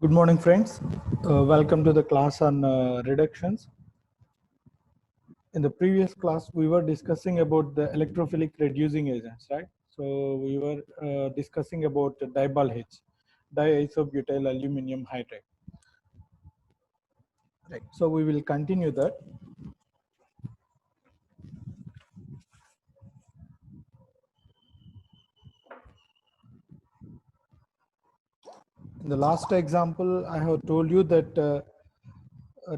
Good morning, friends. Welcome to the class on reductions. In the previous class, we were discussing about the electrophilic reducing agents, right? So we were discussing about diol H, diisobutyl aluminum hydride. Right. So we will continue that. In the last example, I have told you that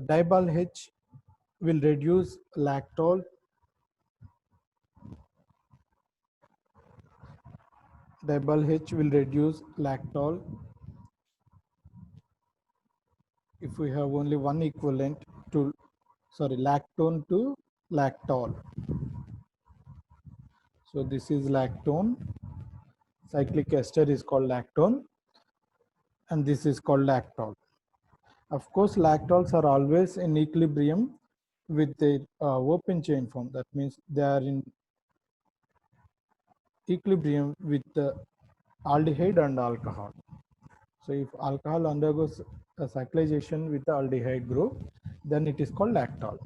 diol H will reduce lactol. Diol H will reduce lactol if we have only one equivalent to, lactone to lactol. So this is lactone. Cyclic ester is called lactone, and this is called lactol. Of course, lactols are always in equilibrium with the open chain form. That means they are in equilibrium with the aldehyde and alcohol. So if alcohol undergoes a cyclization with the aldehyde group, then it is called lactol.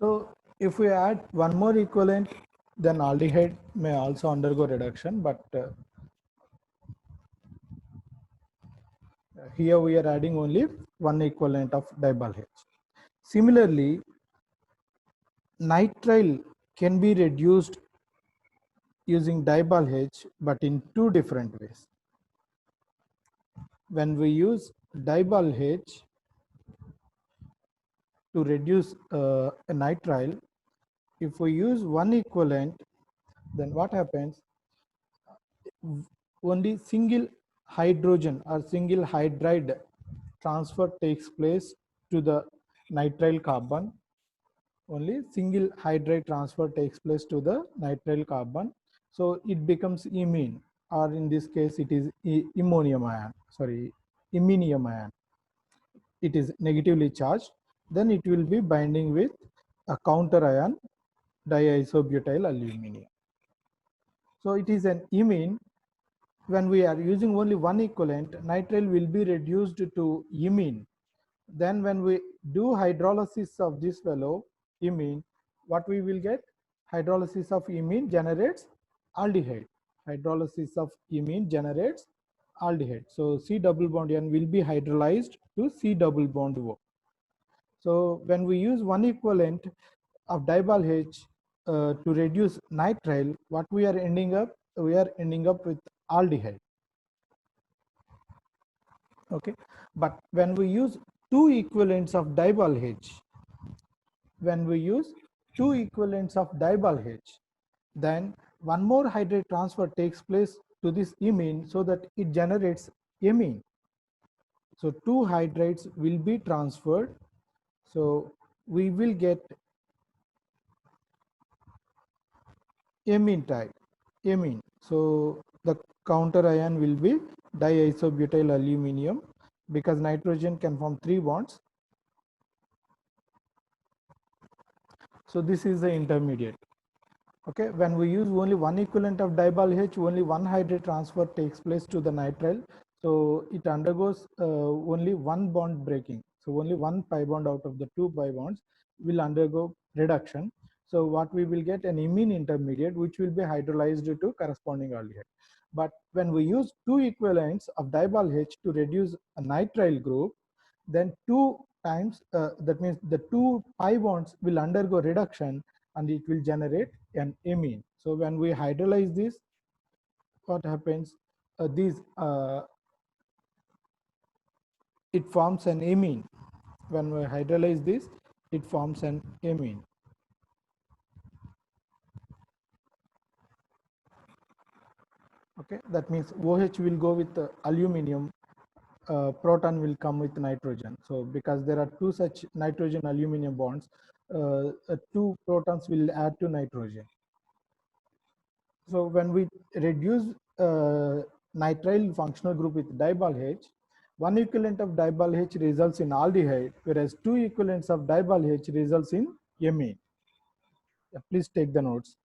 So if we add one more equivalent, then aldehyde may also undergo reduction, but here we are adding only one equivalent of diol H. Similarly, nitrile can be reduced using diol H, but in two different ways. When we use diol H to reduce a nitrile, if we use one equivalent, then what happens? Only single hydrogen or single hydride transfer takes place to the nitrile carbon. Only single hydride transfer takes place to the nitrile carbon. So it becomes imine, or in this case, it is ammonium ion, iminium ion. It is negatively charged. Then it will be binding with a counter ion, diisobutyl aluminum. So it is an imine. When we are using only one equivalent, nitrile will be reduced to imine. Then when we do hydrolysis of this fellow, imine, what we will get? Hydrolysis of imine generates aldehyde. Hydrolysis of imine generates aldehyde. So C double bond N will be hydrolyzed to C double bond O. So when we use one equivalent of diol H to reduce nitrile, what we are ending up? We are ending up with aldehyde. Okay, but when we use two equivalents of diol H, when we use two equivalents of diol H, then one more hydride transfer takes place to this imine so that it generates amine. So two hydrides will be transferred. So we will get amine type, amine. So the counter ion will be diisobutyl aluminum, because nitrogen can form 3 bonds. So this is the intermediate. Okay, when we use only one equivalent of diol H, only one hydride transfer takes place to the nitrile. So it undergoes only one bond breaking. So only one pi bond out of the 2 pi bonds will undergo reduction. So what we will get? An imine intermediate, which will be hydrolyzed to corresponding aldehyde. But when we use two equivalents of diol H to reduce a nitrile group, then two times, that means the 2 pi bonds will undergo reduction and it will generate an amine. So when we hydrolyze this, what happens? It forms an amine. When we hydrolyze this, it forms an amine. Okay, that means OH will go with aluminum, proton will come with nitrogen. So because there are two such nitrogen aluminum bonds, two protons will add to nitrogen. So when we reduce nitrile functional group with diol H, One equivalent of diol H results in aldehyde, whereas two equivalents of diol H results in amine. Yeah, please take the notes.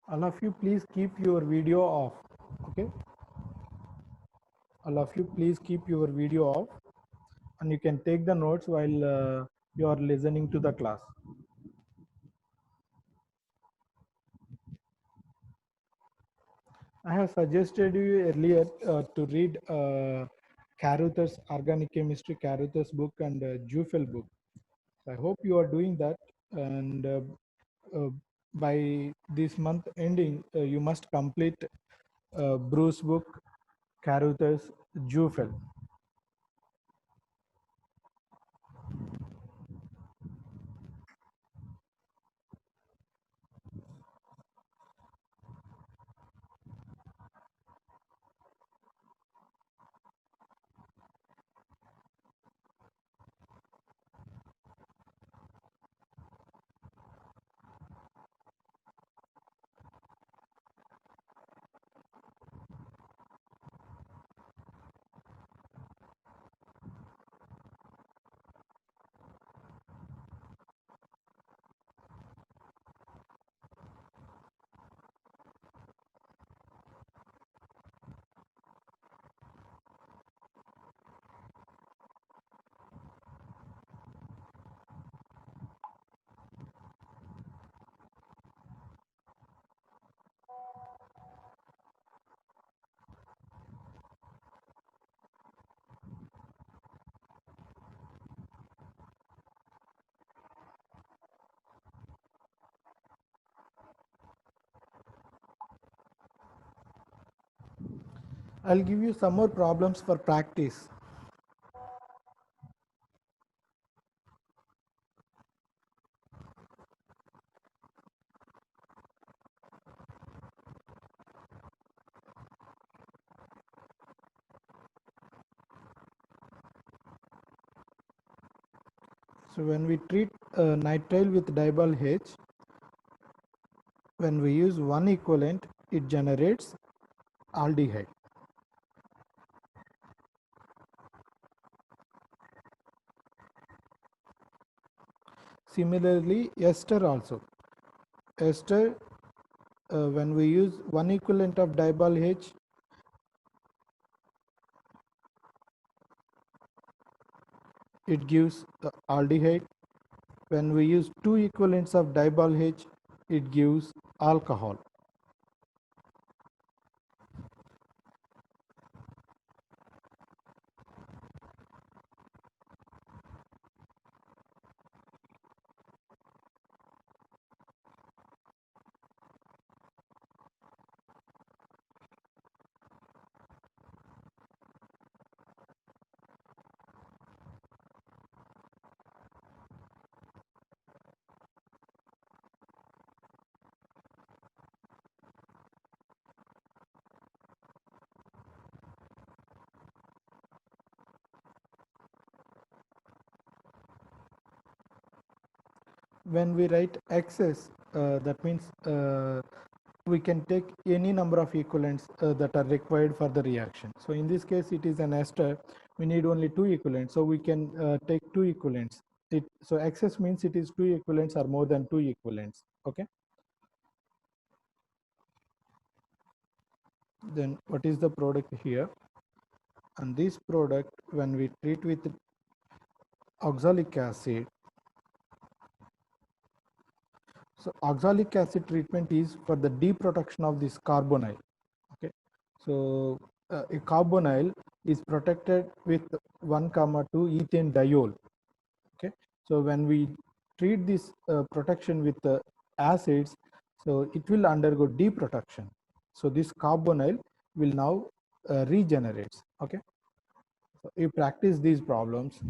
All of you, please keep your video off. Okay. All of you, please keep your video off, and you can take the notes while you are listening to the class. I have suggested you earlier to read Carruthers Organic Chemistry, Carruthers book, and Jufel book. I hope you are doing that, and uh, by this month ending, you must complete Bruce book, Carruthers, Jufel. I'll give you some more problems for practice. So when we treat nitrile with diol H, when we use one equivalent, it generates aldehyde. Similarly, ester also. Ester, when we use one equivalent of diol H, it gives aldehyde. When we use two equivalents of diol H, it gives alcohol. when we write excess, that means we can take any number of equivalents that are required for the reaction. So in this case, it is an ester. We need only 2 equivalents. So we can take 2 equivalents. So excess means it is 2 equivalents or more than 2 equivalents. Okay. Then what is the product here? And this product, when we treat with oxalic acid, so oxalic acid treatment is for the deprotection of this carbonyl. Okay, so a carbonyl is protected with 1,2 ethane diol. Okay, so when we treat this protection with the acids, so it will undergo deprotection. So this carbonyl will now regenerates. Okay, so you practice these problems.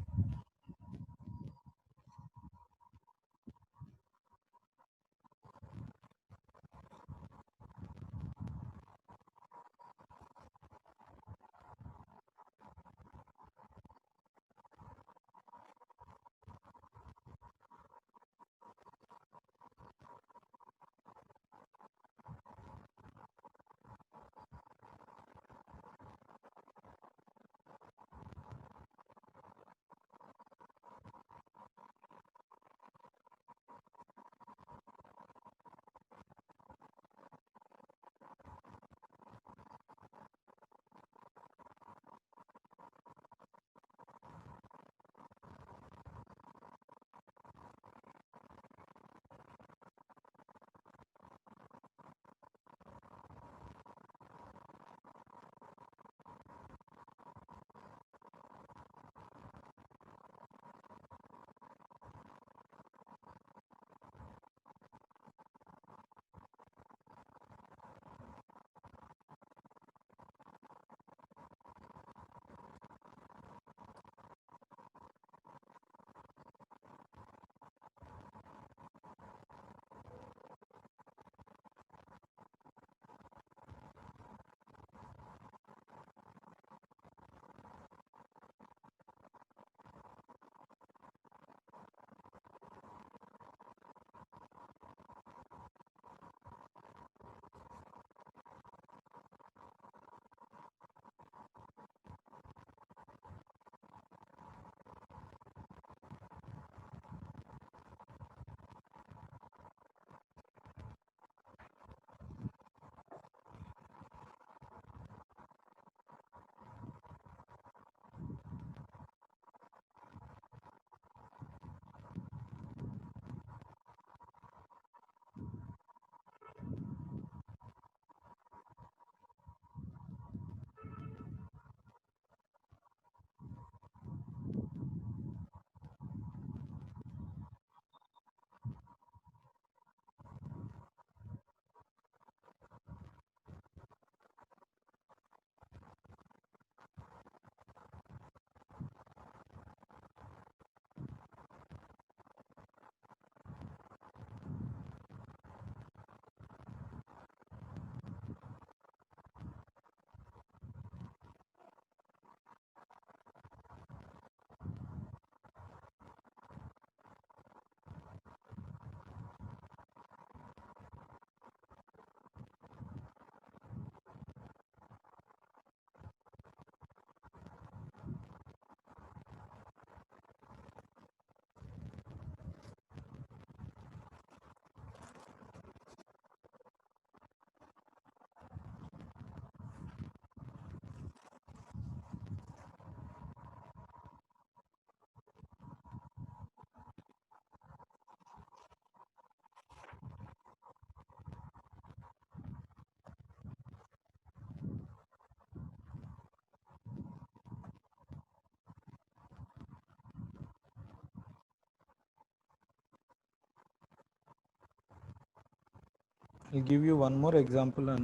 I'll give you one more example on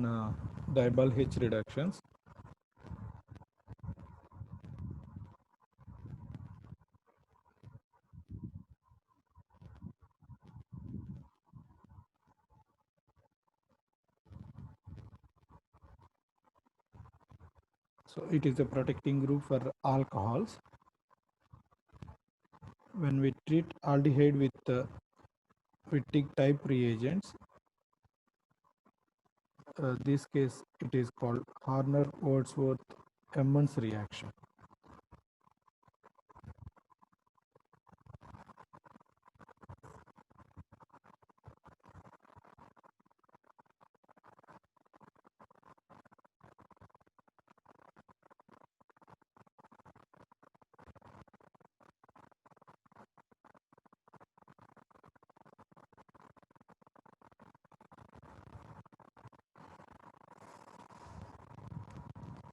diol H reductions. So it is a protecting group for alcohols. When we treat aldehyde with Wittig type reagents. This case it is called Horner-Wadsworth-Emmons reaction.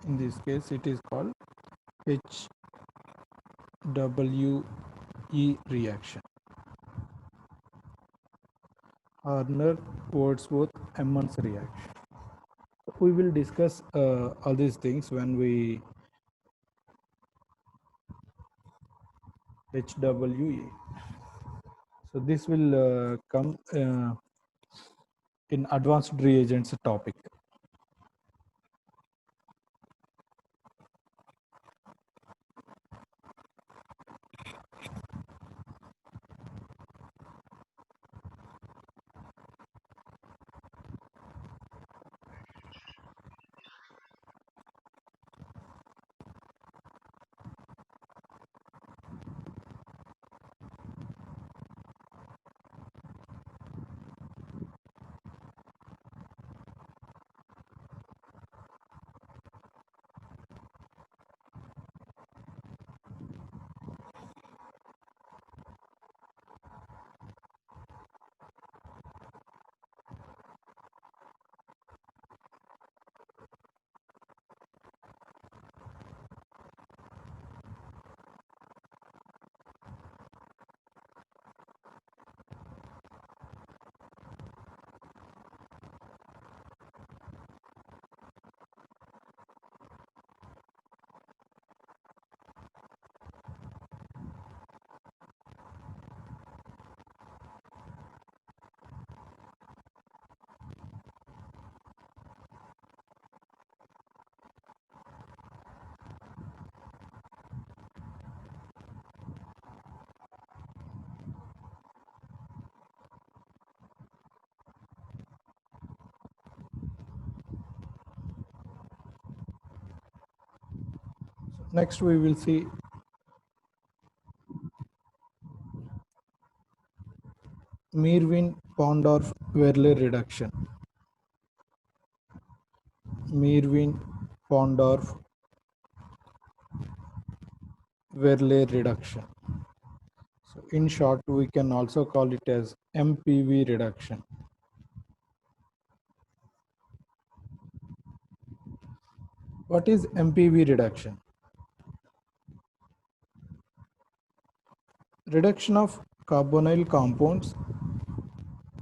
In this case it is called HWE reaction. Horner-Wadsworth-Emmons reaction. We will discuss all these things when we HWE. So this will come in advanced reagents topic. Next we will see Meerwein-Pondorf-Verley reduction. Meerwein-Pondorf-Verley reduction. So in short, we can also call it as MPV reduction. What is MPV reduction? Reduction of carbonyl compounds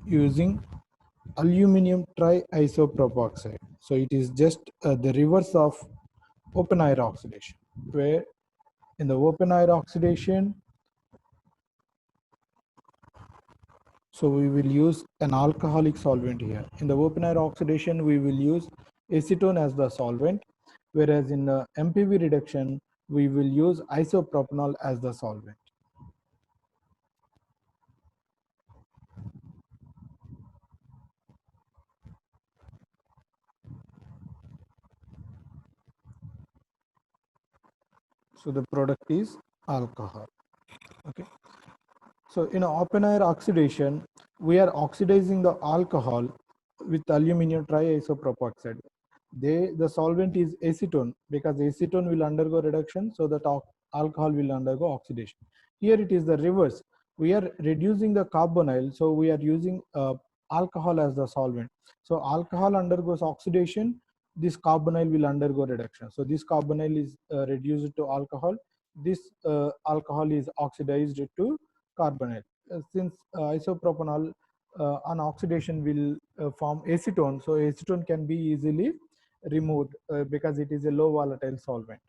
using aluminum triisopropoxide. So it is just the reverse of open air oxidation, where in the open air oxidation, so we will use an alcoholic solvent here. In the open air oxidation, we will use acetone as the solvent, whereas in the MPV reduction, we will use isopropanol as the solvent. So the product is alcohol. Okay. So in open air oxidation, we are oxidizing the alcohol with aluminum triisopropoxide. The solvent is acetone, because acetone will undergo reduction, so that alcohol will undergo oxidation. Here it is the reverse. We are reducing the carbonyl, so we are using alcohol as the solvent. So alcohol undergoes oxidation, this carbonyl will undergo reduction. So this carbonyl is reduced to alcohol, this alcohol is oxidized to carbonyl. Since isopropanol on oxidation will form acetone, so acetone can be easily removed because it is a low volatile solvent.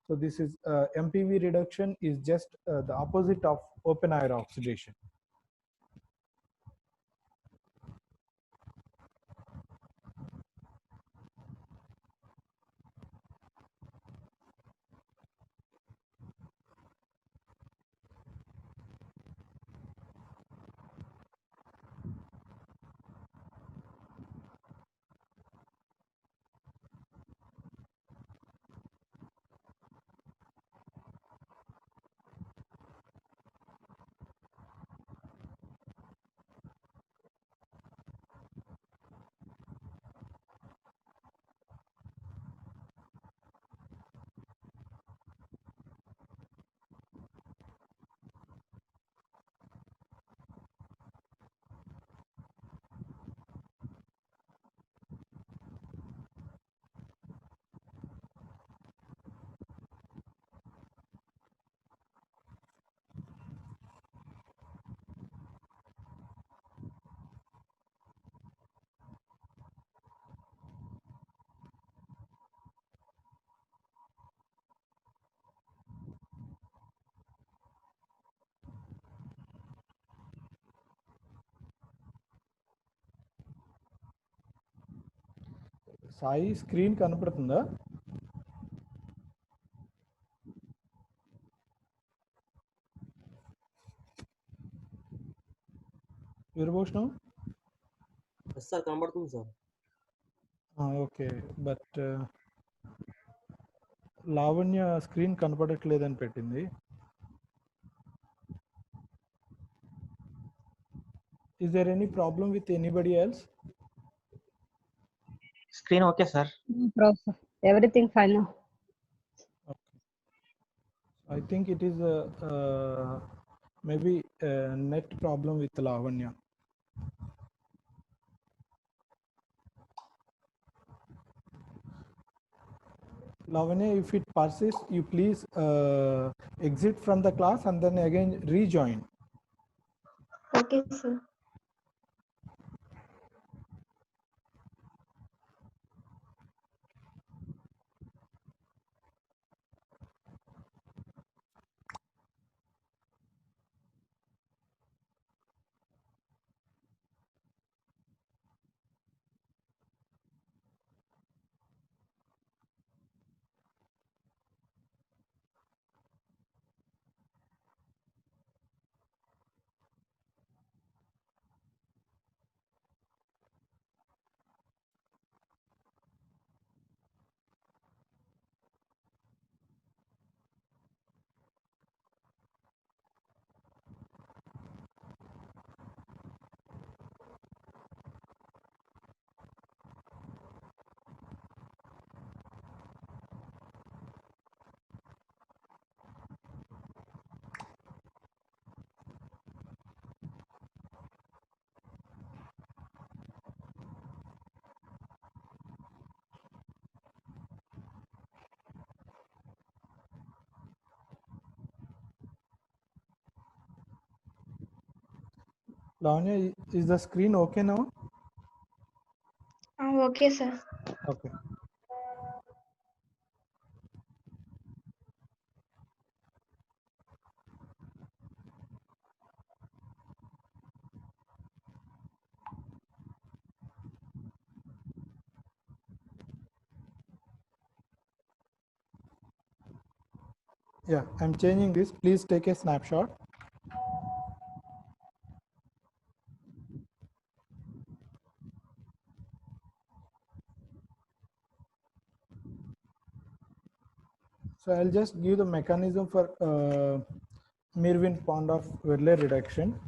So this is MPV reduction is just the opposite of open air oxidation. Sai screen కనపడుతుందా? Veerabhushanam? Sir కనబడుతుంది sir. Okay, but Lavanya screen కనపడట్లేదని పెట్టింది. Is there any problem with anybody else? Screen okay, sir? No problem. Everything fine now. Okay. I think it is maybe a net problem with Lavanya. Lavanya, if it persists, you please exit from the class and then again rejoin. Okay, sir. Lavanya, is the screen okay now? Okay, sir. Okay. Yeah, I'm changing this. Please take a snapshot. So I'll just give the mechanism for Mirwin-Ponndorf-Verlet reduction.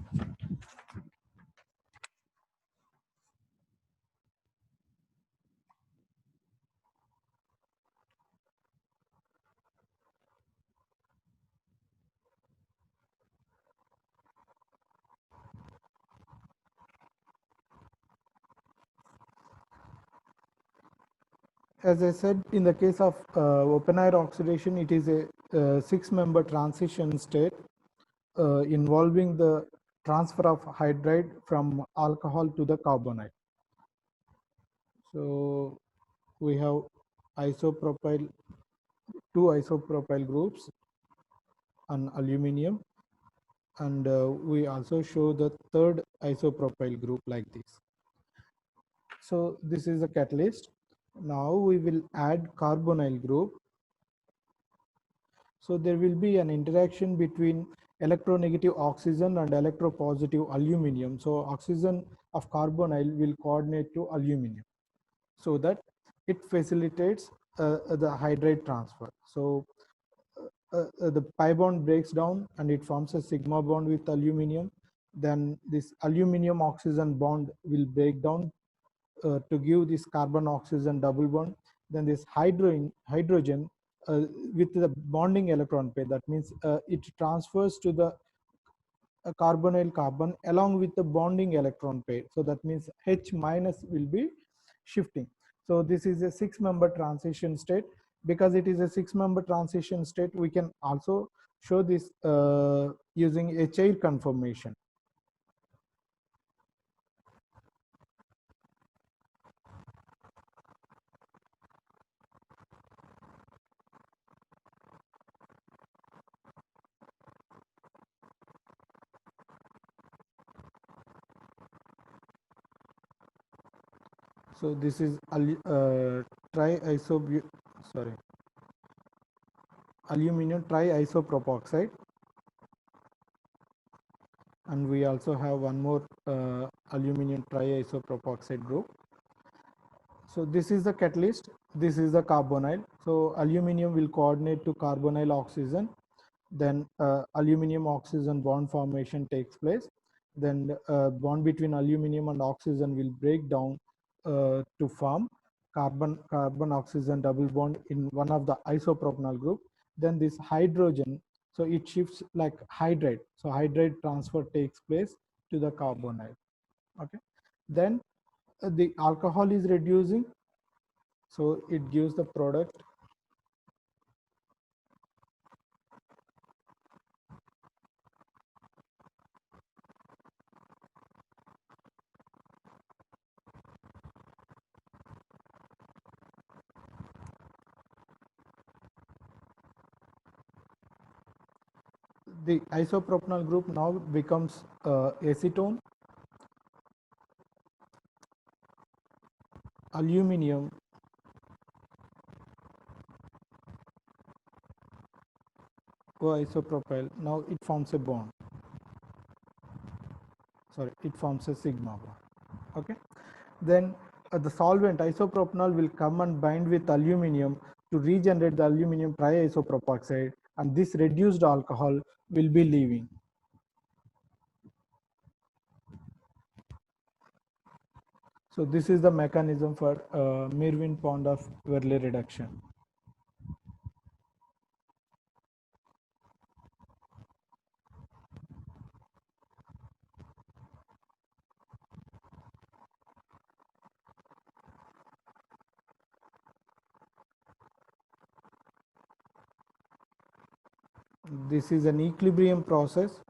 As I said, in the case of open air oxidation, it is a 6-member transition state involving the transfer of hydride from alcohol to the carbonate. So we have isopropyl, 2 isopropyl groups on aluminum, and we also show the third isopropyl group like this. So this is a catalyst. Now we will add carbonyl group. So there will be an interaction between electronegative oxygen and electropositive aluminum. So oxygen of carbonyl will coordinate to aluminum so that it facilitates the hydride transfer. So the pi bond breaks down and it forms a sigma bond with aluminum. Then this aluminum oxygen bond will break down to give this carbon oxygen double bond. Then this hydrogen with the bonding electron pair, that means it transfers to the carbonyl carbon along with the bonding electron pair. So that means H minus will be shifting. So this is a 6-member transition state. Because it is a 6-member transition state, we can also show this using a chair conformation. So this is aluminum triisopropoxide, and we also have one more aluminum triisopropoxide group. So this is the catalyst, this is the carbonyl. So aluminum will coordinate to carbonyl oxygen, then aluminum oxygen bond formation takes place, then bond between aluminum and oxygen will break down to form carbon oxygen double bond in one of the isopropanol group. Then this hydrogen, so it shifts like hydride, so hydride transfer takes place to the carbonyl. Okay, then the alcohol is reducing, so it gives the product. The isopropanol group now becomes acetone, aluminum, isopropyl. Now it forms a bond. Sorry, it forms a sigma bond. Okay. Then the solvent isopropanol will come and bind with aluminum to regenerate the aluminum triisopropoxide, and this reduced alcohol will be leaving. So this is the mechanism for Merwin-Pond of Verley reduction. This is an equilibrium process.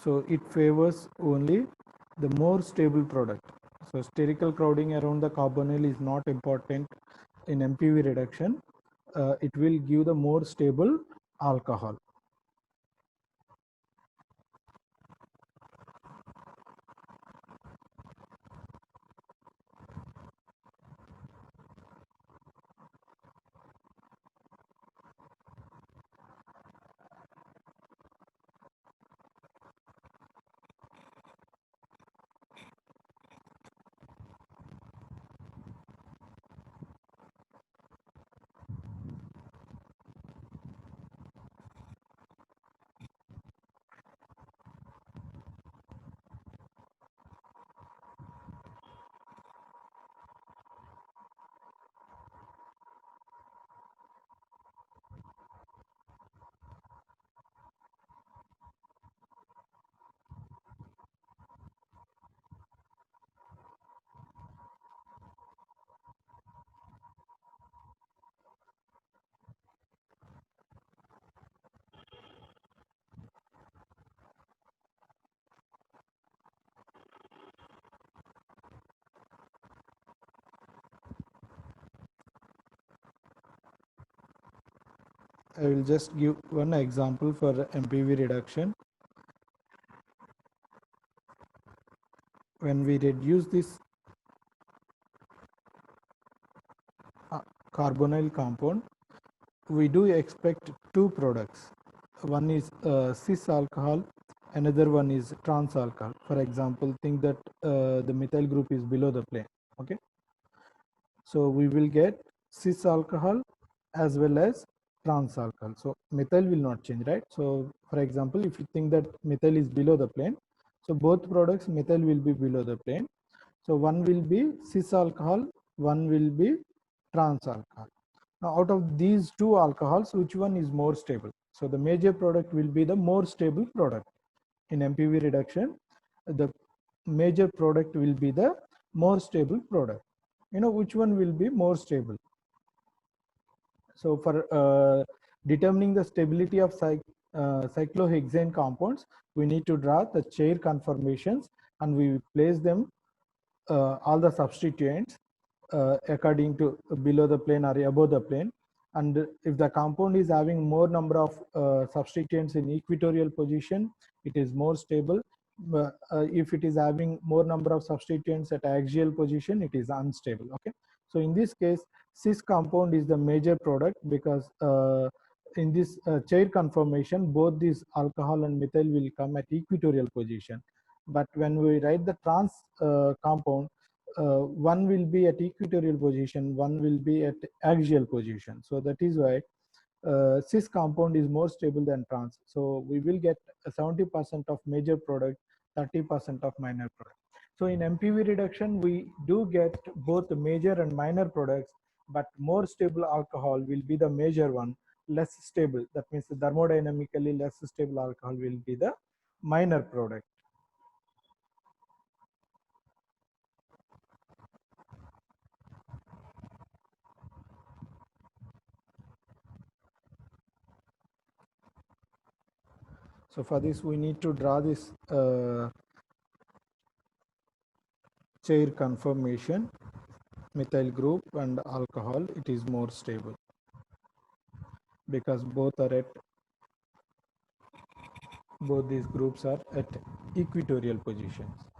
So it favors only the more stable product. So sterical crowding around the carbonyl is not important in MPV reduction. It will give the more stable alcohol. I will just give one example for MPV reduction. When we reduce this carbonyl compound, we do expect two products. One is cis alcohol, another one is trans alcohol. For example, think that the methyl group is below the plane. Okay, so we will get cis alcohol as well as trans alcohol. So methyl will not change, right? So for example, if you think that methyl is below the plane, so both products methyl will be below the plane. So one will be cis alcohol, one will be trans alcohol. Now out of these two alcohols, which one is more stable? So the major product will be the more stable product. In MPV reduction, the major product will be the more stable product. You know which one will be more stable. So for determining the stability of cyclohexane compounds, we need to draw the chair conformations, and we place them all the substituents according to below the plane or above the plane, And if the compound is having more number of substituents in equatorial position, it is more stable. If it is having more number of substituents at axial position, it is unstable. Okay, so in this case, cis compound is the major product, because in this chair conformation, both this alcohol and methyl will come at equatorial position. But when we write the trans compound, one will be at equatorial position, one will be at axial position. So that is why cis compound is more stable than trans. So we will get 70% of major product, 30% of minor product. So in MPV reduction, we do get both major and minor products, but more stable alcohol will be the major one. Less stable, that means thermodynamically less stable alcohol will be the minor product. So for this, we need to draw this chair conformation, methyl group and alcohol. It is more stable because both these groups are at equatorial positions.